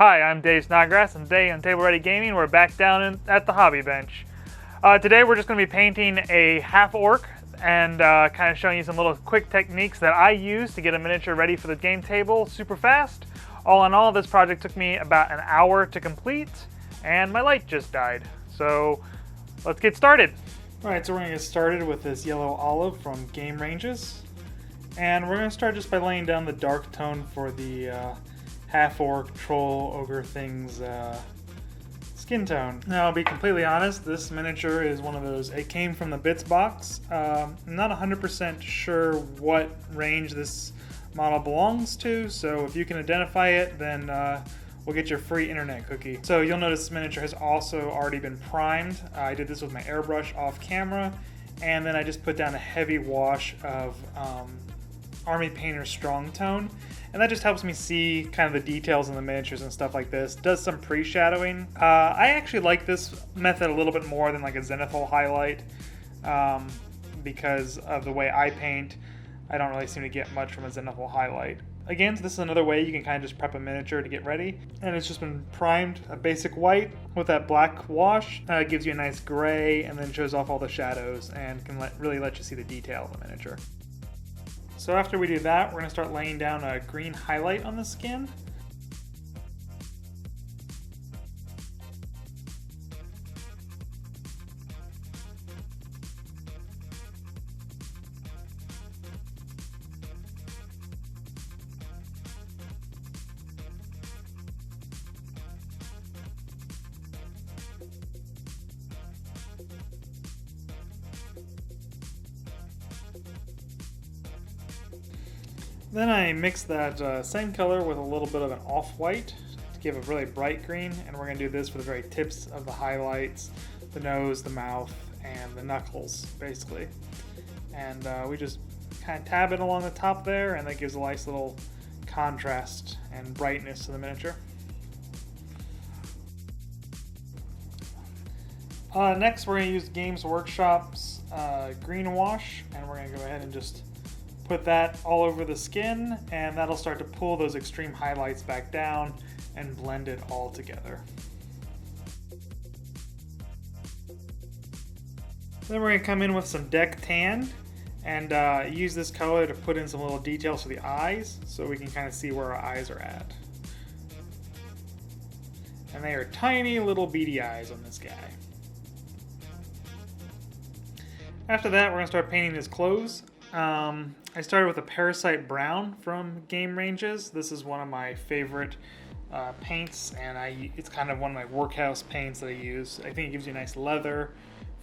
Hi, I'm Dave Snodgrass, and today on Table Ready Gaming, we're back down at the hobby bench. Today we're just going to be painting a half-orc and kind of showing you some little quick techniques that I use to get a miniature ready for the game table super fast. All in all, this project took me about an hour to complete, and my light just died. So let's get started. Alright, so we're going to get started with this yellow olive from Game Ranges. And we're going to start just by laying down the dark tone for the half-orc, troll, ogre thing's skin tone. Now, I'll be completely honest, this miniature is one of those, it came from the bits box. I'm not 100% sure what range this model belongs to, so if you can identify it, then we'll get your free internet cookie. So you'll notice this miniature has also already been primed. I did this with my airbrush off camera, and then I just put down a heavy wash of Army Painter Strong Tone. And that just helps me see kind of the details in the miniatures and stuff like this. Does some pre-shadowing. I actually like this method a little bit more than like a zenithal highlight because of the way I paint. I don't really seem to get much from a zenithal highlight. Again, this is another way you can kind of just prep a miniature to get ready. And it's just been primed a basic white with that black wash. It gives you a nice gray and then shows off all the shadows and can really let you see the detail of the miniature. So after we do that, we're going to start laying down a green highlight on the skin. Then I mix that same color with a little bit of an off-white to give a really bright green, and we're going to do this for the very tips of the highlights, the nose, the mouth, and the knuckles, basically. And we just kind of tab it along the top there, and that gives a nice little contrast and brightness to the miniature. Next, we're going to use Games Workshop's green wash, and we're going to go ahead and just put that all over the skin, and that'll start to pull those extreme highlights back down and blend it all together. Then we're going to come in with some deck tan and use this color to put in some little details for the eyes so we can kind of see where our eyes are at. And they are tiny little beady eyes on this guy. After that, we're going to start painting his clothes. I started with a Parasite Brown from Game Ranges. This is one of my favorite paints, and it's kind of one of my workhouse paints that I use. I think it gives you nice leather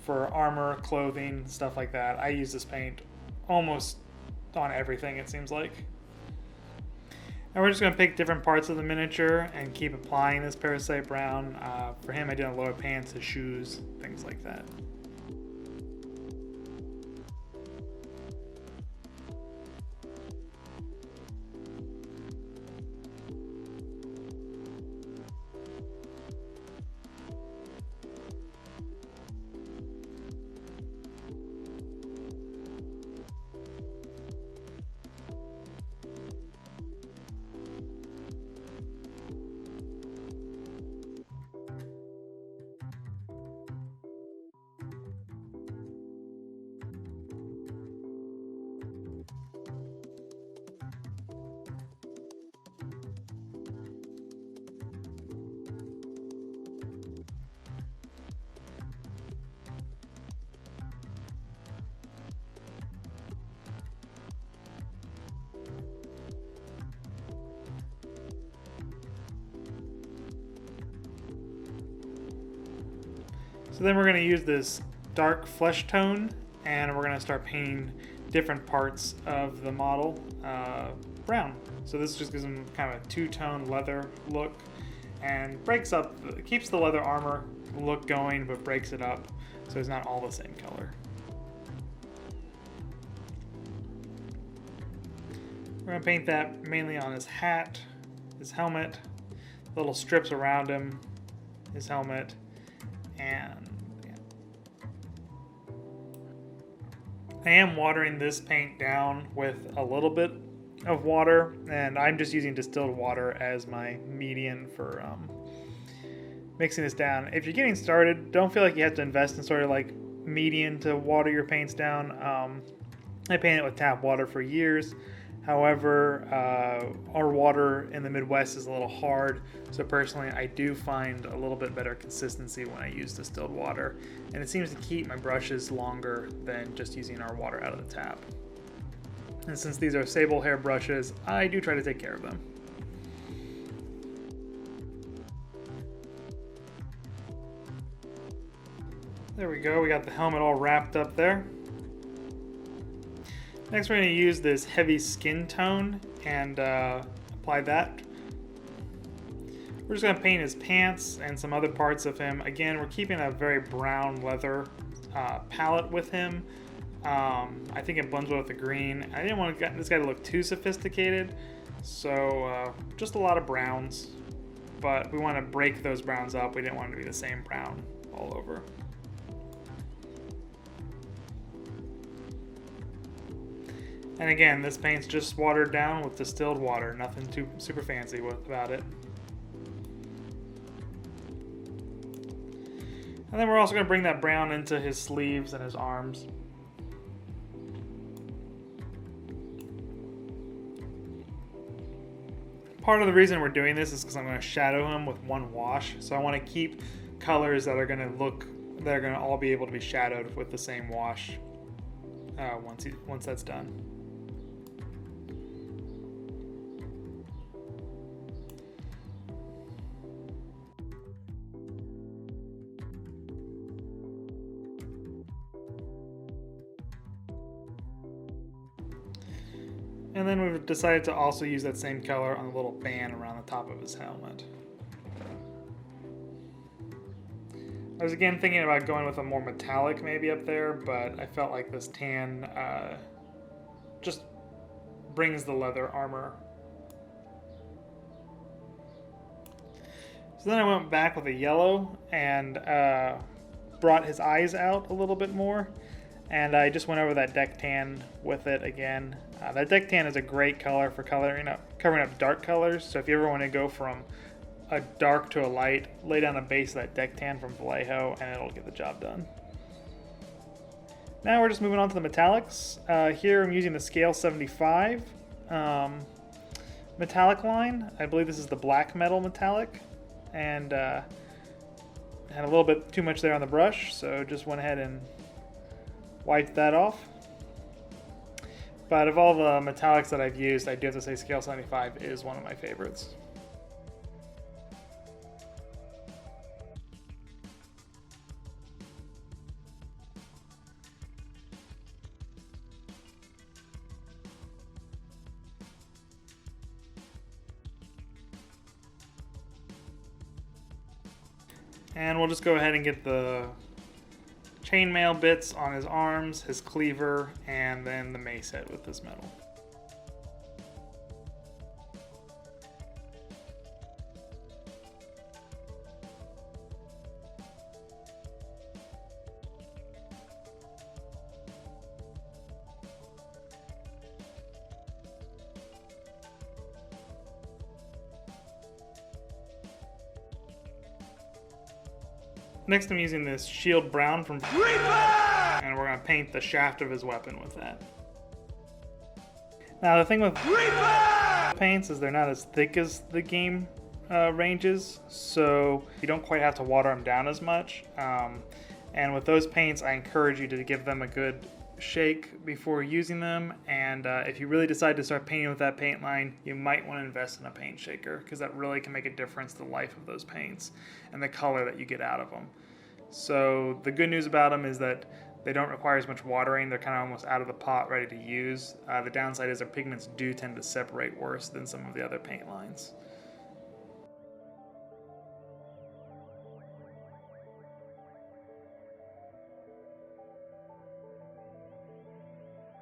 for armor, clothing, stuff like that. I use this paint almost on everything, it seems like. And we're just going to pick different parts of the miniature and keep applying this Parasite Brown. For him, I did a lower pants, his shoes, things like that. So then we're going to use this dark flesh tone, and we're going to start painting different parts of the model brown. So this just gives them kind of a two-tone leather look and breaks up, keeps the leather armor look going, but breaks it up so it's not all the same color. We're going to paint that mainly on his hat, his helmet, little strips around him, his helmet, and yeah. I am watering this paint down with a little bit of water, and I'm just using distilled water as my median for mixing this down. If you're getting started, don't feel like you have to invest in sort of like median to water your paints down. I painted with tap water for years. However, our water in the Midwest is a little hard, so personally I do find a little bit better consistency when I use distilled water, and it seems to keep my brushes longer than just using our water out of the tap. And since these are sable hair brushes, I do try to take care of them. There we go, we got the helmet all wrapped up there. Next we're going to use this heavy skin tone and apply that. We're just going to paint his pants and some other parts of him. Again, we're keeping a very brown leather palette with him. I think it blends well with the green. I didn't want this guy to look too sophisticated, so just a lot of browns. But we want to break those browns up. We didn't want it to be the same brown all over. And again, this paint's just watered down with distilled water. Nothing too super fancy about it. And then we're also going to bring that brown into his sleeves and his arms. Part of the reason we're doing this is because I'm going to shadow him with one wash. So I want to keep colors that are going to all be able to be shadowed with the same wash once that's done. And then we've decided to also use that same color on the little band around the top of his helmet. I was again thinking about going with a more metallic maybe up there, but I felt like this tan just brings the leather armor. So then I went back with a yellow and brought his eyes out a little bit more. And I just went over that deck tan with it again. That deck tan is a great color for covering up dark colors. So if you ever want to go from a dark to a light, lay down a base of that deck tan from Vallejo and it'll get the job done. Now we're just moving on to the metallics. Here I'm using the scale 75 metallic line. I believe this is the black metal metallic. And had a little bit too much there on the brush, so just went ahead and wiped that off. But of all the metallics that I've used, I do have to say scale 75 is one of my favorites. And we'll just go ahead and get the chainmail bits on his arms, his cleaver, and then the mace head with this metal. Next I'm using this shield brown from Reaper! And we're going to paint the shaft of his weapon with that. Now the thing with Reaper! Paints is they're not as thick as the game ranges, so you don't quite have to water them down as much. And with those paints, I encourage you to give them a good shake before using them, and if you really decide to start painting with that paint line, you might want to invest in a paint shaker, because that really can make a difference to the life of those paints and the color that you get out of them. So the good news about them is that they don't require as much watering. They're kind of almost out of the pot, ready to use. The downside is their pigments do tend to separate worse than some of the other paint lines.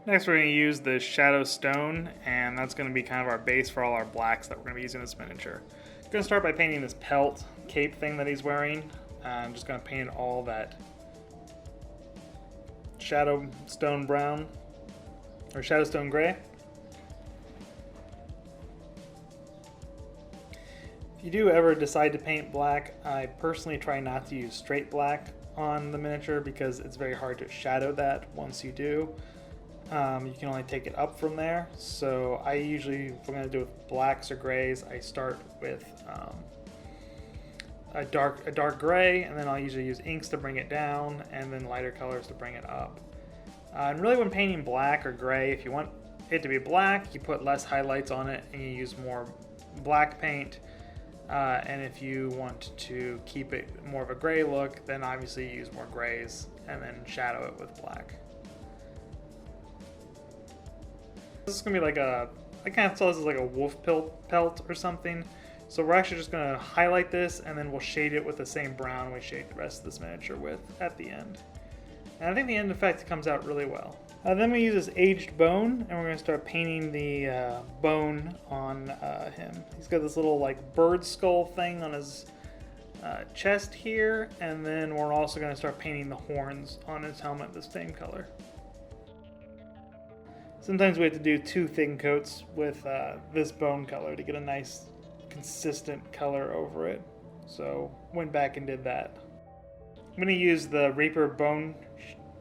Next we're going to use the shadow stone, and that's going to be kind of our base for all our blacks that we're going to be using in this miniature. I'm going to start by painting this pelt cape thing that he's wearing. I'm just going to paint all that shadow stone brown, or shadow stone gray. If you do ever decide to paint black, I personally try not to use straight black on the miniature because it's very hard to shadow that once you do. You can only take it up from there. So I usually, if I'm going to do with blacks or grays, I start with a dark gray, and then I'll usually use inks to bring it down, and then lighter colors to bring it up. And really, when painting black or gray, if you want it to be black, you put less highlights on it and you use more black paint. And if you want to keep it more of a gray look, then obviously you use more grays and then shadow it with black. This is gonna be like I kind of saw this as like a wolf pelt or something. So we're actually just gonna highlight this and then we'll shade it with the same brown we shade the rest of this miniature with at the end. And I think the end effect comes out really well. Then we use this aged bone, and we're going to start painting the bone on him. He's got this little like bird skull thing on his chest here, and then we're also going to start painting the horns on his helmet the same color. Sometimes we have to do 2 thin coats with this bone color to get a nice consistent color over it. So went back and did that. I'm going to use the Reaper bone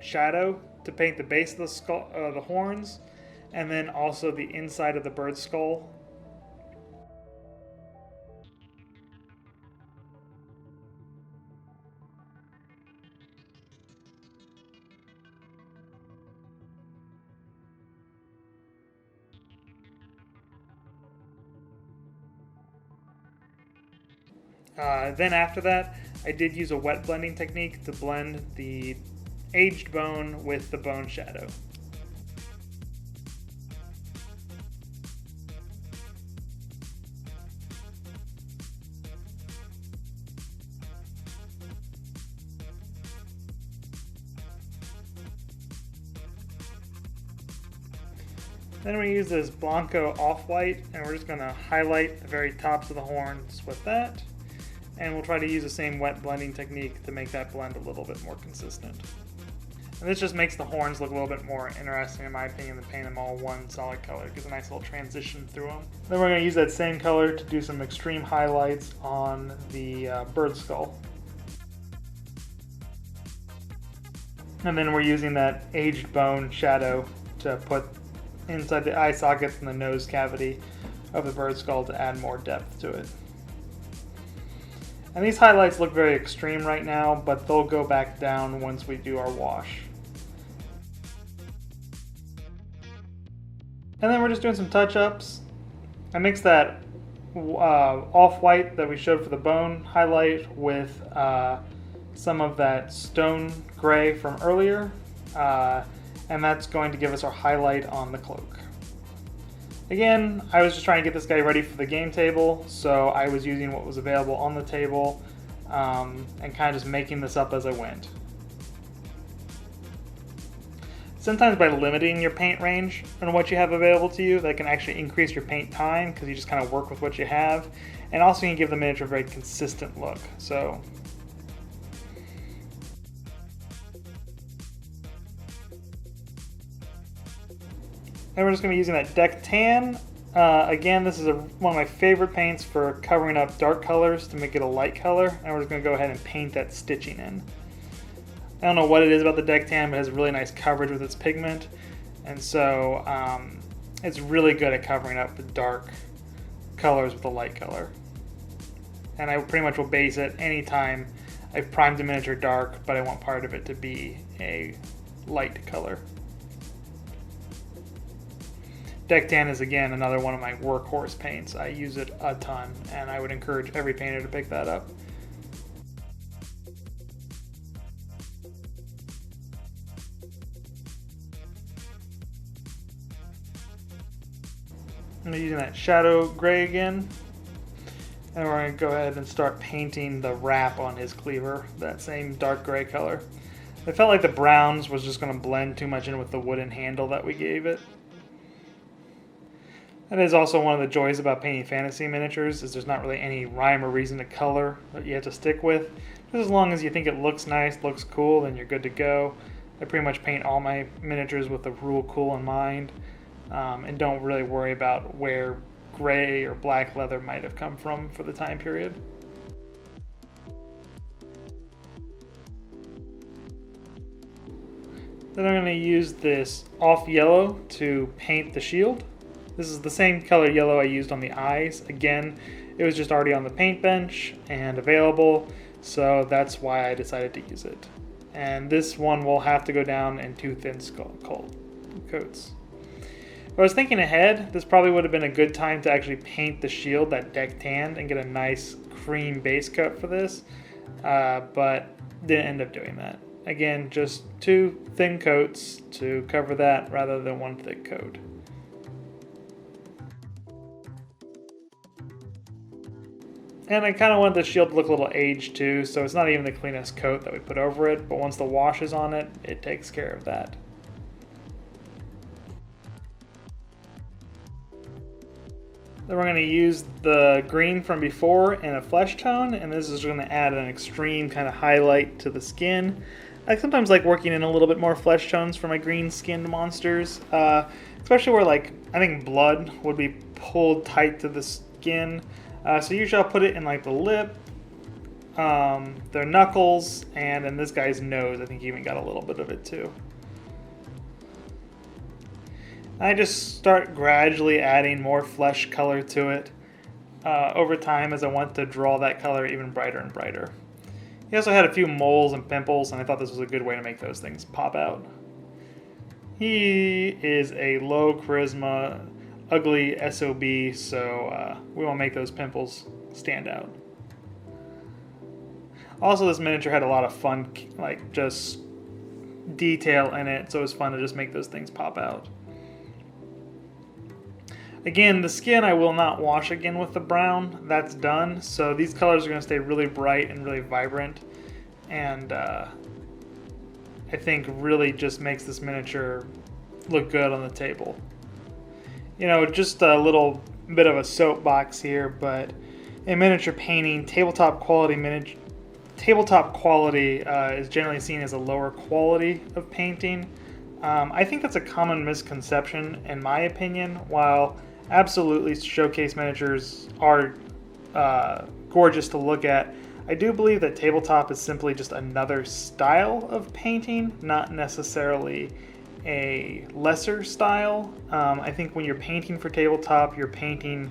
shadow to paint the base of the skull, the horns, and then also the inside of the bird skull. Then after that, I did use a wet blending technique to blend the aged bone with the bone shadow. Then we use this Blanco off-white, and we're just going to highlight the very tops of the horns with that. And we'll try to use the same wet blending technique to make that blend a little bit more consistent. And this just makes the horns look a little bit more interesting, in my opinion, than painting them all one solid color. It gives a nice little transition through them. Then we're going to use that same color to do some extreme highlights on the bird skull. And then we're using that aged bone shadow to put inside the eye sockets and the nose cavity of the bird skull to add more depth to it. And these highlights look very extreme right now, but they'll go back down once we do our wash. And then we're just doing some touch-ups. I mixed that off-white that we showed for the bone highlight with some of that stone gray from earlier, and that's going to give us our highlight on the cloak. Again, I was just trying to get this guy ready for the game table, so I was using what was available on the table and kind of just making this up as I went. Sometimes by limiting your paint range and what you have available to you, that can actually increase your paint time because you just kind of work with what you have, and also you can give the miniature a very consistent look. So then we're just going to be using that deck tan. Again, this is one of my favorite paints for covering up dark colors to make it a light color, and we're just going to go ahead and paint that stitching in. I don't know what it is about the deck tan, but it has really nice coverage with its pigment, and so it's really good at covering up the dark colors with a light color. And I pretty much will base it anytime I've primed the miniature dark, but I want part of it to be a light color. Deck tan is, again, another one of my workhorse paints. I use it a ton, and I would encourage every painter to pick that up. I'm using that shadow gray again, and we're going to go ahead and start painting the wrap on his cleaver, that same dark gray color. I felt like the browns was just going to blend too much in with the wooden handle that we gave it. That is also one of the joys about painting fantasy miniatures, is there's not really any rhyme or reason to color that you have to stick with. Just as long as you think it looks nice, looks cool, then you're good to go. I pretty much paint all my miniatures with the rule cool in mind, and don't really worry about where gray or black leather might have come from for the time period. Then I'm going to use this off yellow to paint the shield. This is the same color yellow I used on the eyes. Again, it was just already on the paint bench and available, so that's why I decided to use it. And this one will have to go down in 2 thin coats. If I was thinking ahead, this probably would have been a good time to actually paint the shield that deck tanned and get a nice cream base coat for this, but didn't end up doing that. Again, just 2 thin coats to cover that rather than 1 thick coat. And I kind of wanted the shield to look a little aged too, so it's not even the cleanest coat that we put over it, but once the wash is on it, it takes care of that. Then we're going to use the green from before in a flesh tone, and this is going to add an extreme kind of highlight to the skin. I sometimes like working in a little bit more flesh tones for my green skinned monsters, especially where I think blood would be pulled tight to the skin. So usually I'll put it in the lip, their knuckles, and in this guy's nose. I think he even got a little bit of it too. I just start gradually adding more flesh color to it over time as I want to draw that color even brighter and brighter. He also had a few moles and pimples, and I thought this was a good way to make those things pop out. He is a low charisma, ugly SOB, so we won't make those pimples stand out. Also, this miniature had a lot of fun, just detail in it, so it was fun to just make those things pop out. Again, the skin I will not wash again with the brown. That's done. So these colors are going to stay really bright and really vibrant. And I think really just makes this miniature look good on the table. You know, just a little bit of a soapbox here, but in miniature painting, tabletop quality is generally seen as a lower quality of painting. I think that's a common misconception in my opinion. While absolutely showcase miniatures are gorgeous to look at, I do believe that tabletop is simply just another style of painting, not necessarily a lesser style. I think when you're painting for tabletop, you're painting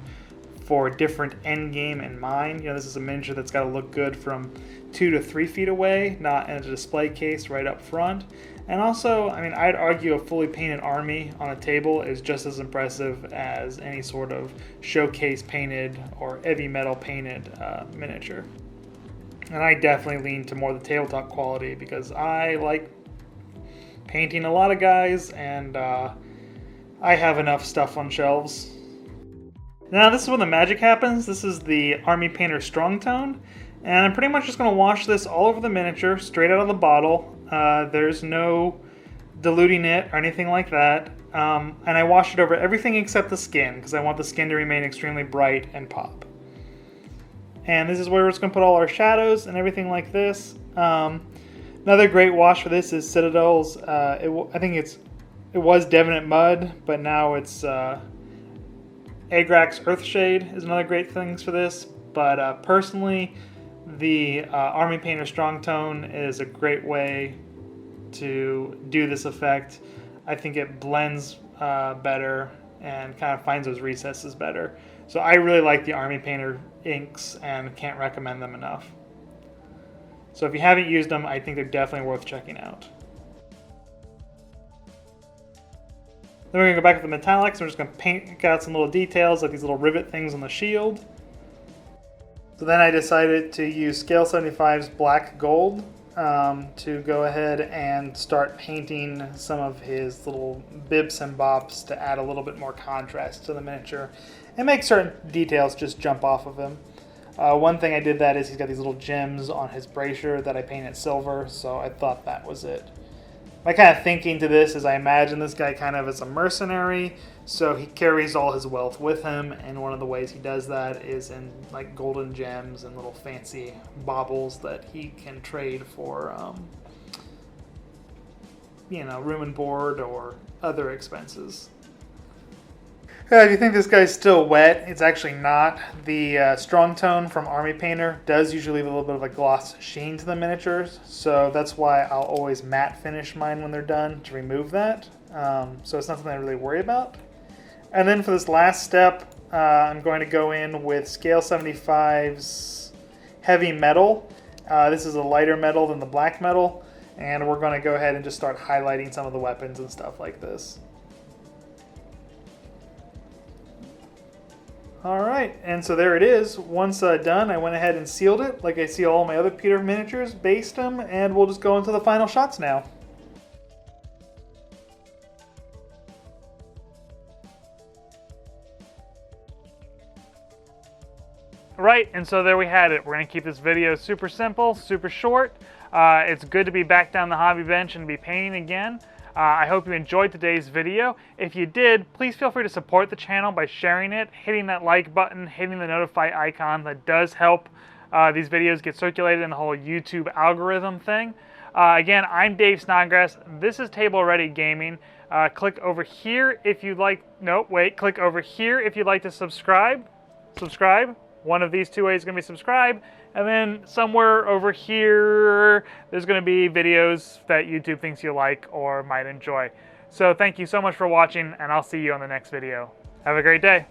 for a different end game in mind. You know, this is a miniature that's got to look good from 2 to 3 feet away, not in a display case right up front. And also, I mean, I'd argue a fully painted army on a table is just as impressive as any sort of showcase painted or heavy metal painted miniature. And I definitely lean to more the tabletop quality because I like painting a lot of guys, and I have enough stuff on shelves. Now this is when the magic happens. This is the Army Painter Strong Tone, and I'm pretty much just going to wash this all over the miniature, straight out of the bottle. There's no diluting it or anything like that. And I washed it over everything except the skin, because I want the skin to remain extremely bright and pop. And this is where we're just going to put all our shadows and everything like this. Another great wash for this is Citadel's. I think it was Devinant Mud, but now it's Agrax Earthshade is another great thing for this. But personally, the Army Painter Strong Tone is a great way to do this effect. I think it blends better and kind of finds those recesses better. So I really like the Army Painter inks and can't recommend them enough. So if you haven't used them, I think they're definitely worth checking out. Then we're going to go back with the metallics. We're just going to paint out some little details like these little rivet things on the shield. So then I decided to use Scale 75's Black Gold to go ahead and start painting some of his little bibs and bops to add a little bit more contrast to the miniature and make certain details just jump off of him. One thing I did that is he's got these little gems on his bracer that I painted silver, so I thought that was it. My kind of thinking to this is I imagine this guy kind of as a mercenary, so he carries all his wealth with him, and one of the ways he does that is in like golden gems and little fancy baubles that he can trade for, room and board or other expenses. If you think this guy's still wet, it's actually not. The strong tone from Army Painter does usually leave a little bit of a gloss sheen to the miniatures, so that's why I'll always matte finish mine when they're done to remove that. So it's not something I really worry about. And then for this last step, I'm going to go in with Scale 75's Heavy Metal. This is a lighter metal than the black metal, and we're going to go ahead and just start highlighting some of the weapons and stuff like this. Alright, and so there it is. Once done, I went ahead and sealed it like I seal all my other pewter miniatures, based them, and we'll just go into the final shots now. Right, and so there we had it. We're going to keep this video super simple, super short. It's good to be back down the hobby bench and be painting again. I hope you enjoyed today's video. If you did, please feel free to support the channel by sharing it, hitting that like button, hitting the notify icon. That does help these videos get circulated in the whole YouTube algorithm thing. Again, I'm Dave Snodgrass. This is Table Ready Gaming. Click over here if you'd like, click over here if you'd like to subscribe. One of these two ways is going to be subscribe. And then somewhere over here, there's going to be videos that YouTube thinks you like or might enjoy. So thank you so much for watching, and I'll see you on the next video. Have a great day.